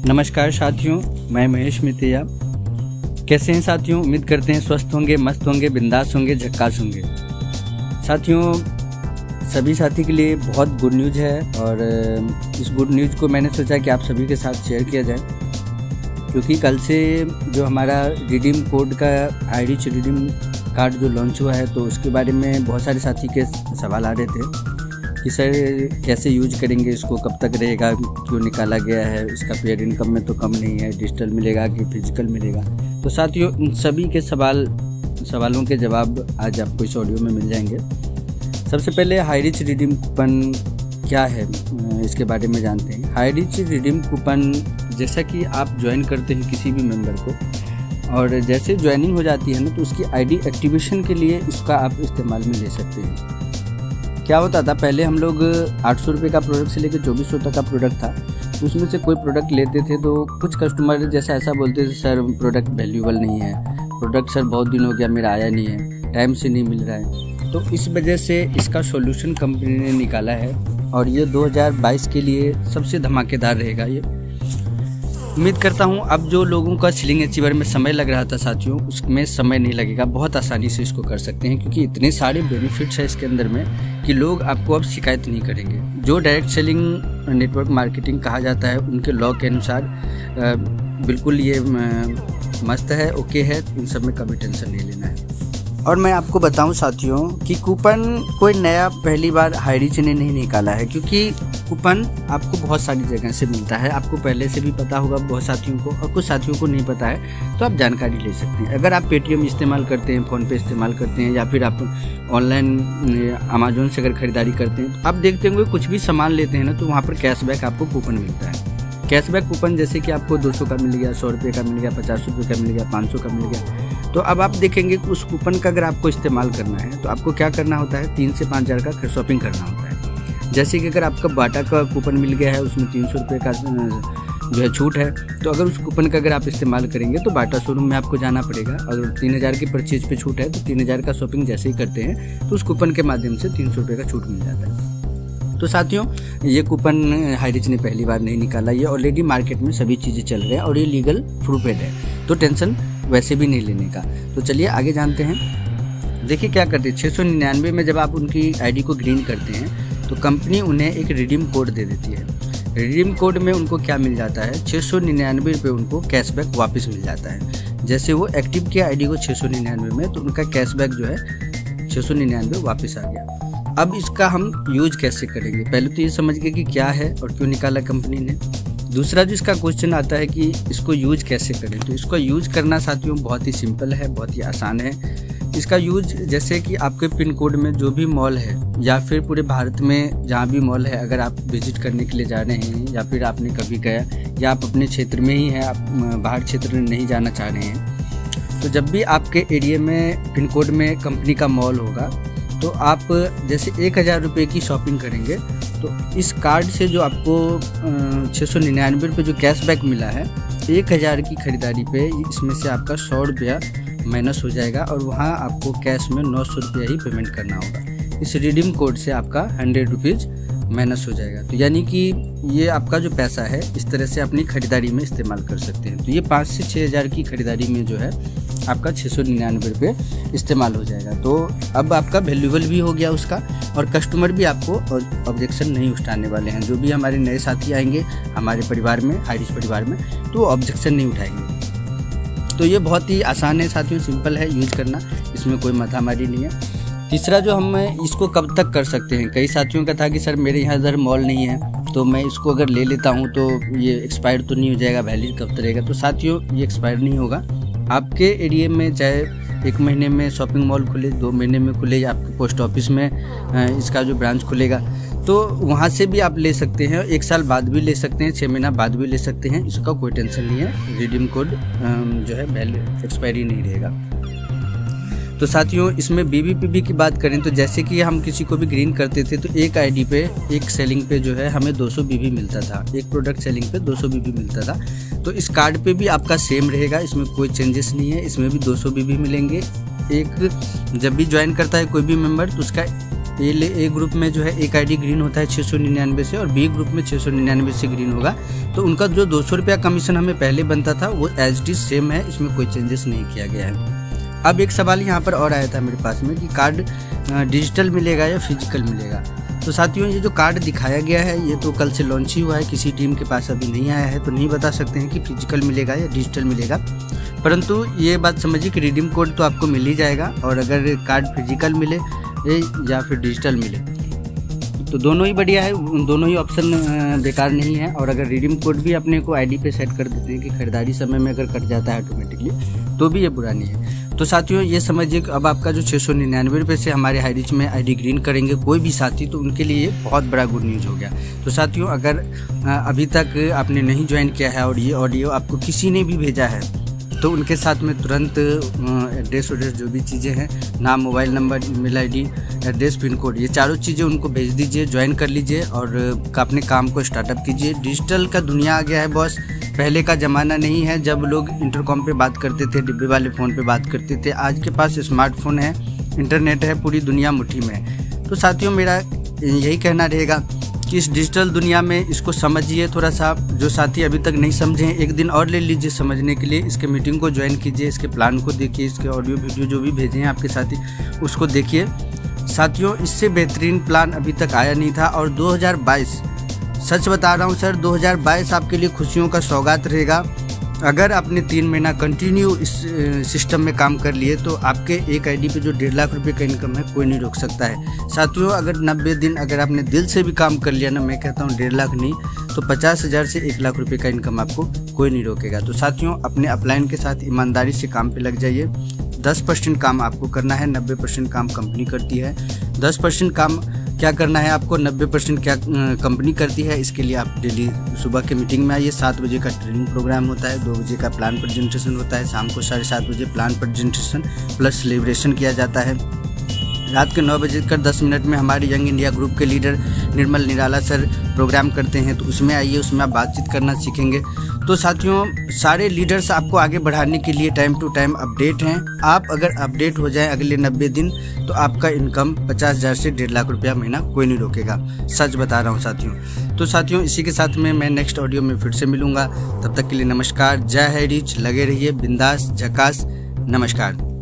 नमस्कार साथियों, मैं महेश मितिया। कैसे हैं साथियों? उम्मीद करते हैं स्वस्थ होंगे, मस्त होंगे, बिंदास होंगे, झक्कास होंगे। साथियों, सभी साथी के लिए बहुत गुड न्यूज़ है और इस गुड न्यूज़ को मैंने सोचा कि आप सभी के साथ शेयर किया जाए, क्योंकि कल से जो हमारा रिडीम कोड का आईरिच रिडीम कार्ड जो लॉन्च हुआ है, तो उसके बारे में बहुत सारे साथी के सवाल आ रहे थे कि सर कैसे यूज करेंगे इसको, कब तक रहेगा, क्यों निकाला गया है, इसका पेड इनकम में तो कम नहीं है, डिजिटल मिलेगा कि फिजिकल मिलेगा। तो साथियों, इन सभी के सवालों के जवाब आज आपको इस ऑडियो में मिल जाएंगे। सबसे पहले हाईरिच रिडीम कूपन क्या है, इसके बारे में जानते हैं। हाईरिच रिडीम कूपन, जैसा कि आप ज्वाइन करते हैं किसी भी मेंबर को और जैसे ज्वाइनिंग हो जाती है ना, तो उसकी आईडी एक्टिवेशन के लिए इसका आप इस्तेमाल में ले सकते हैं। क्या होता था, पहले हम लोग 800 रुपये का प्रोडक्ट से लेकर 2400 तक का प्रोडक्ट था, उसमें से कोई प्रोडक्ट लेते थे तो कुछ कस्टमर जैसा ऐसा बोलते थे, सर प्रोडक्ट वैल्यूएबल नहीं है, प्रोडक्ट सर बहुत दिन हो गया मेरा आया नहीं है, टाइम से नहीं मिल रहा है। तो इस वजह से इसका सॉल्यूशन कंपनी ने निकाला है और ये 2022 के लिए सबसे धमाकेदार रहेगा। ये उम्मीद करता हूँ अब जो लोगों का सीलिंग अचीवर में समय लग रहा था साथियों, उसमें समय नहीं लगेगा, बहुत आसानी से इसको कर सकते हैं, क्योंकि इतने सारे बेनिफिट्स हैं इसके अंदर में कि लोग आपको अब शिकायत नहीं करेंगे। जो डायरेक्ट सेलिंग नेटवर्क मार्केटिंग कहा जाता है, उनके लॉ के अनुसार बिल्कुल ये मस्त है, ओके है, इन सब में कभी टेंशन नहीं लेना है। और मैं आपको बताऊं साथियों कि कूपन कोई नया पहली बार हाईरिच ने नहीं निकाला है, क्योंकि कूपन आपको बहुत सारी जगह से मिलता है। आपको पहले से भी पता होगा बहुत साथियों को, और कुछ साथियों को नहीं पता है, तो आप जानकारी ले सकते हैं। अगर आप पेटीएम इस्तेमाल करते हैं, फ़ोनपे इस्तेमाल करते हैं, या फिर आप ऑनलाइन अमेजोन से अगर खरीदारी करते हैं, तो आप देखते होंगे कुछ भी सामान लेते हैं ना, तो वहाँ पर कैशबैक आपको कूपन मिलता है। कैशबैक कूपन जैसे कि आपको 200 का मिल गया, 100 रुपये का मिल गया, 50 रुपये का मिल गया, 500 का मिल गया। तो अब आप देखेंगे कि उस कूपन का अगर आपको इस्तेमाल करना है, तो आपको क्या करना होता है, 3 से 5 हज़ार का शॉपिंग करना होता है। जैसे कि अगर आपका बाटा का कूपन मिल गया है, उसमें 300 रुपये का जो है छूट है, तो अगर उस कूपन का अगर आप इस्तेमाल करेंगे तो बाटा शोरूम में आपको जाना पड़ेगा। अगर 3000 की परचेज पे छूट है, तो 3000 का शॉपिंग जैसे ही करते हैं तो उस कूपन के माध्यम से 300 रुपये का छूट मिल जाता है। तो साथियों, ये कूपन हाईरिच ने पहली बार नहीं निकाला, ये ऑलरेडी मार्केट में सभी चीज़ें चल रही हैं और ये लीगल प्रूफेड है, तो टेंशन वैसे भी नहीं लेने का। तो चलिए आगे जानते हैं। देखिए क्या करते हैं, 699 में जब आप उनकी आईडी को ग्रीन करते हैं, तो कंपनी उन्हें एक रिडीम कोड दे देती है। रिडीम कोड में उनको क्या मिल जाता है, 699 रुपये उनको कैशबैक वापस मिल जाता है। जैसे वो एक्टिव किया आईडी को 699 में, तो उनका कैशबैक जो है 699 वापस आ गया। अब इसका हम यूज कैसे करेंगे, पहले तो ये समझ गए कि क्या है और क्यों निकाला कंपनी ने। दूसरा जो इसका क्वेश्चन आता है कि इसको यूज कैसे करें, तो इसको यूज करना साथियों बहुत ही सिंपल है, बहुत ही आसान है। इसका यूज जैसे कि आपके पिन कोड में जो भी मॉल है, या फिर पूरे भारत में जहाँ भी मॉल है, अगर आप विजिट करने के लिए जा रहे हैं, या फिर आपने कभी गया, या आप अपने क्षेत्र में ही हैं, आप बाहर क्षेत्र में नहीं जाना चाह रहे हैं, तो जब भी आपके एरिया में पिन कोड में कंपनी का मॉल होगा, तो आप जैसे 1000 रुपये की शॉपिंग करेंगे, तो इस कार्ड से जो आपको 699 रुपये जो कैशबैक मिला है, 1000 की खरीदारी पे इसमें से आपका 100 रुपया माइनस हो जाएगा और वहाँ आपको कैश में 900 रुपया ही पेमेंट करना होगा। इस रिडीम कोड से आपका 100 रुपीज़ माइनस हो जाएगा। तो यानी कि ये आपका जो पैसा है, इस तरह से अपनी खरीदारी में इस्तेमाल कर सकते हैं। तो ये 5 से 6 हज़ार की खरीदारी में जो है आपका 699 रुपये इस्तेमाल हो जाएगा। तो अब आपका वैल्यूएबल भी हो गया उसका, और कस्टमर भी आपको ऑब्जेक्शन नहीं उठाने वाले हैं। जो भी हमारे नए साथी आएंगे हमारे परिवार में, हाईरिच परिवार में, तो ऑब्जेक्शन नहीं उठाएंगे। तो ये बहुत ही आसान है साथियों, सिंपल है यूज करना, इसमें कोई माथामारी नहीं है। तीसरा जो हम इसको कब तक कर सकते हैं, कई साथियों का था कि सर मेरे यहाँ इधर मॉल नहीं है, तो मैं इसको अगर ले लेता हूँ तो ये एक्सपायर तो नहीं हो जाएगा, वैलिड कब तक रहेगा। तो साथियों, ये एक्सपायर नहीं होगा। आपके एरिया में चाहे 1 महीने में शॉपिंग मॉल खुले, 2 महीने में खुले, या आपके पोस्ट ऑफिस में इसका जो ब्रांच खुलेगा, तो वहाँ से भी आप ले सकते हैं। 1 साल बाद भी ले सकते हैं, 6 महीना बाद भी ले सकते हैं, इसका कोई टेंशन नहीं है। रिडीम कोड जो है वैलिड एक्सपायरी नहीं रहेगा। तो साथियों, इसमें बीबीपीबी की बात करें तो जैसे कि हम किसी को भी ग्रीन करते थे, तो एक आईडी पे, एक सेलिंग पे जो है हमें 200 बीबी मिलता था, एक प्रोडक्ट सेलिंग पे 200 बीबी मिलता था। तो इस कार्ड पे भी आपका सेम रहेगा, इसमें कोई चेंजेस नहीं है, इसमें भी 200 बीबी मिलेंगे। एक जब भी ज्वाइन करता है कोई भी मेंबर, तो उसका ए ग्रुप में जो है एक आईडी ग्रीन होता है 699 से, और बी ग्रुप में 699 से ग्रीन होगा। तो उनका जो 200 रुपया कमीशन हमें पहले बनता था वो एज इट इज सेम है, इसमें कोई चेंजेस नहीं किया गया है। अब एक सवाल यहाँ पर और आया था मेरे पास में कि कार्ड डिजिटल मिलेगा या फिजिकल मिलेगा। तो साथियों, ये जो कार्ड दिखाया गया है ये तो कल से लॉन्च ही हुआ है, किसी टीम के पास अभी नहीं आया है, तो नहीं बता सकते हैं कि फिजिकल मिलेगा या डिजिटल मिलेगा। परंतु ये बात समझिए कि रिडीम कोड तो आपको मिल ही जाएगा, और अगर कार्ड फिजिकल मिले या फिर डिजिटल मिले तो दोनों ही बढ़िया है, दोनों ही ऑप्शन बेकार नहीं है। और अगर रिडीम कोड भी अपने को आईडी पे सेट कर देते हैं कि खरीदारी समय में अगर कट जाता है ऑटोमेटिकली, तो भी ये बुरा नहीं है। तो साथियों, ये समझिए कि अब आपका जो 699 रुपये से हमारे हाई रिच में आईडी ग्रीन करेंगे कोई भी साथी, तो उनके लिए बहुत बड़ा गुड न्यूज़ हो गया। तो साथियों, अगर अभी तक आपने नहीं ज्वाइन किया है और ये ऑडियो आपको किसी ने भी भेजा है, तो उनके साथ में तुरंत एड्रेस जो भी चीज़ें हैं, नाम, mobile number, email ID, address, pin code, ये चारों चीज़ें उनको भेज दीजिए, ज्वाइन कर लीजिए और अपने काम को स्टार्टअप कीजिए। डिजिटल का दुनिया आ गया है बॉस, पहले का ज़माना नहीं है जब लोग इंटरकॉम पे बात करते थे, डिब्बे वाले फ़ोन पे बात करते थे। आज के पास स्मार्टफोन है, इंटरनेट है, पूरी दुनिया मुट्ठी में है। तो साथियों, मेरा यही कहना रहेगा कि इस डिजिटल दुनिया में इसको समझिए थोड़ा सा। जो साथी अभी तक नहीं समझे हैं, एक दिन और ले लीजिए समझने के लिए, इसके मीटिंग को ज्वाइन कीजिए, इसके प्लान को देखिए, इसके ऑडियो वीडियो जो भी भेजे हैं आपके साथी उसको देखिए। साथियों, इससे बेहतरीन प्लान अभी तक आया नहीं था। और 2022, सच बता रहा हूँ सर, 2022 आपके लिए खुशियों का सौगात रहेगा। अगर आपने 3 महीना कंटिन्यू इस सिस्टम में काम कर लिए तो आपके एक आईडी पे जो 1.5 लाख रुपए का इनकम है कोई नहीं रोक सकता है। साथियों, अगर 90 दिन अगर आपने दिल से भी काम कर लिया ना, मैं कहता हूँ 1.5 लाख नहीं तो 50,000 से 1 लाख रुपए का इनकम आपको कोई नहीं रोकेगा। तो साथियों, अपने अपलाइन के साथ ईमानदारी से काम पे लग जाइए। 10% काम आपको करना है, 90% काम कंपनी करती है। 10% काम क्या करना है आपको, 90% क्या कंपनी करती है। इसके लिए आप डेली सुबह के मीटिंग में आइए। 7 बजे का ट्रेनिंग प्रोग्राम होता है, 2 बजे का प्लान प्रेजेंटेशन होता है, शाम को 7:30 बजे प्लान प्रेजेंटेशन प्लस सेलिब्रेशन किया जाता है। रात के 9:10 में हमारे यंग इंडिया ग्रुप के लीडर निर्मल निराला सर प्रोग्राम करते हैं, तो उसमें आइए, उसमें आप बातचीत करना सीखेंगे। तो साथियों, सारे लीडर्स आपको आगे बढ़ाने के लिए टाइम टू टाइम अपडेट हैं। आप अगर अपडेट हो जाएं अगले 90 दिन तो आपका इनकम 50,000 से 1.5 लाख रुपया महीना कोई नहीं रोकेगा, सच बता रहा हूं साथियों। तो साथियों, इसी के साथ में मैं नेक्स्ट ऑडियो में फिर से मिलूंगा। तब तक के लिए नमस्कार, जय हाई रिच, लगे रहिए बिंदास झकास, नमस्कार।